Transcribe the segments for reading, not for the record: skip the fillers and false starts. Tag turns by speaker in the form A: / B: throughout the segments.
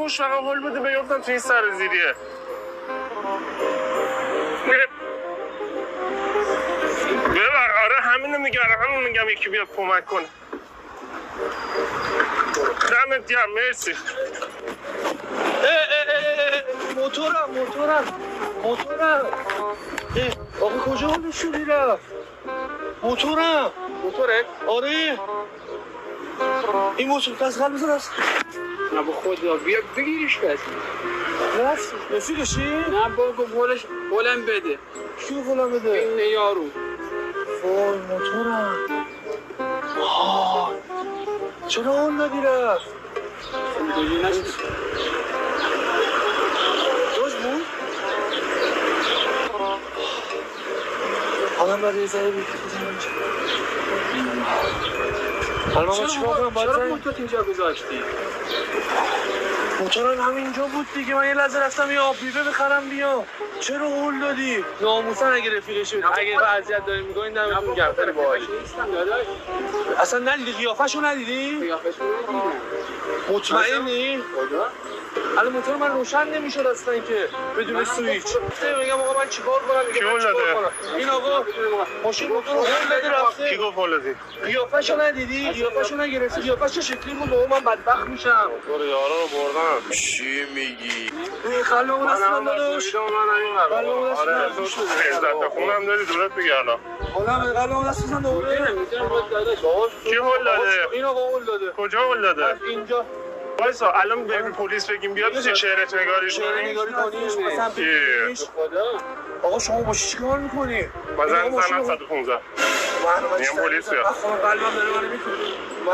A: خوش فقط حال بده بیافتم تو این سر زیریه. ببر آره همینو میگم یکی بیاد کمک کنه. دمت گرم مرسی.
B: موتورم آقا کجا نشونی رفت؟ موتوره؟ آره این موتور دست قلب بزن است
C: نه با خدا بیا بگیریش کسی
B: رفیقشی؟
C: نه بابا بولش بولم بده
B: کیو بولم بده؟
C: این یارو
B: وای موتورم چرا اون دادی رفت؟
C: دیگه نشد
B: روز بود؟ حالا باید یه ذره بزنم حالا چیکار کنم باید
C: چرا موتور اینجا گذاشتی؟
B: موتورم همینجا بود دیگه من یه لحظه رفتم یه آب میوه بخرم بیام چرا هول دادی؟ ناموسن اگه رفیقش بود اگه وضعیت داری میگه این دمتون گرم خیلی باحالی اصلا ندیدی قیافه‌شو ندیدی؟
C: قیافه‌شو ندیدم
B: مطمئنی؟
C: خدا
B: الان موتور من روشن نمیشد اصلا که بدون سوئیچ میگم آقا من چیکار کنم
A: کی هول داده؟
B: این آقا ماشین موتور هول داده رفته
A: کی گفت هول دادی؟
B: قیافه‌شو ندیدی؟ قیافه‌شو نگرفتی؟ قیافه‌ش چه شکلی بود من بدبخت میشم
A: برو یارا رو بردن.
D: چی میگی؟
B: خلومون اصلا داداش خلومون
A: آره
B: اصلا
A: تو عزت خونم داری دولت بگردم.
B: حالا خلومون اصلا دوره
A: کی هول داده؟
B: این آقا هول داده
A: کجا هول داده؟
B: اینجا
A: وایسا الان بریم پلیس بگیم بیاد چه چهرت نگاریش
B: چهره
A: کنیم؟
B: نگاری کنیش مثلا بگیریش آقا شما با چی کار میکنی؟
A: بزن 115 میام پلیس بیاد.
B: قلبم داره منو میکنه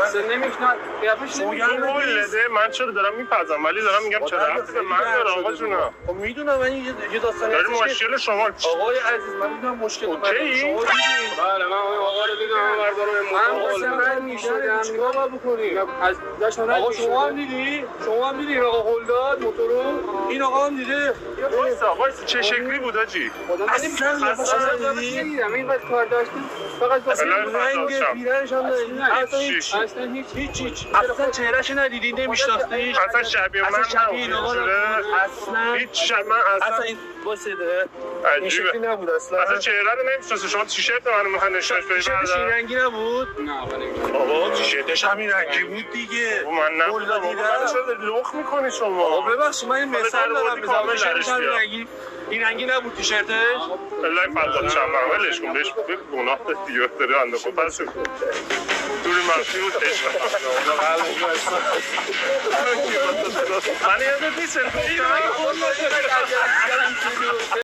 C: اصلا نمیشنم قیافه‌ش
A: کی هول داده؟ من چرا دارم میپزم ولی دارم میگم چرا رفتی به من داره آقا جونا.
B: خب میدونم من یه داستانی
A: داری مشکل شما
B: آقای عزیز من میدونم مشکل من
A: اوکی؟
B: شما دیدین
C: بله من اون آقا رو دیدم من واسه من میشدم
B: چیکار باید بکنی؟
C: از داشتم
B: آقا شما هم دیدی؟ شما هم دیدی این آقا هول داد موتورو؟ این آقا هم دیده؟
A: وایسا چه شکلی بود آجی؟
B: اصلا دیدی؟
C: نمیدونم این وقت کار داشتیم فقط واسه
B: رنگ پیرنش هم ندیدی؟ اصلا هیچ
C: اصلا هیچ
B: اصلا چهرهش ندیدی نمیشناختیش؟
A: اصلا شبیه من
B: اصلا شبیه این آقا
A: نبود.
B: اصلا
A: هیچ من
B: اصلا
A: اصلا
B: این باسده این
A: عجیبه.
B: شکلی نبود اصلا
A: اصلا چهره رو نمیشناسه. شما تیشرت منو میخوان نشونش بدید
B: تیشرتش این رنگی نبود؟
C: نه من نمیدونم
B: بابا تیشرتش همین رنگی بود دیگه
A: من نبودم.
B: دیدم.
A: من چرا لخ میکنی شما؟
B: آقا ببخشید من این مثال دارم بزنم
A: کامل
B: تیشرتش
A: درش
B: همین
A: بیار.
B: رنگی این رنگی نبود تیشرتش؟
A: الله فضل چند ولش کن بهش بگو گناه دیگه داره انده خود پس دوری مخفی بود عشق من یادت نیست گفتم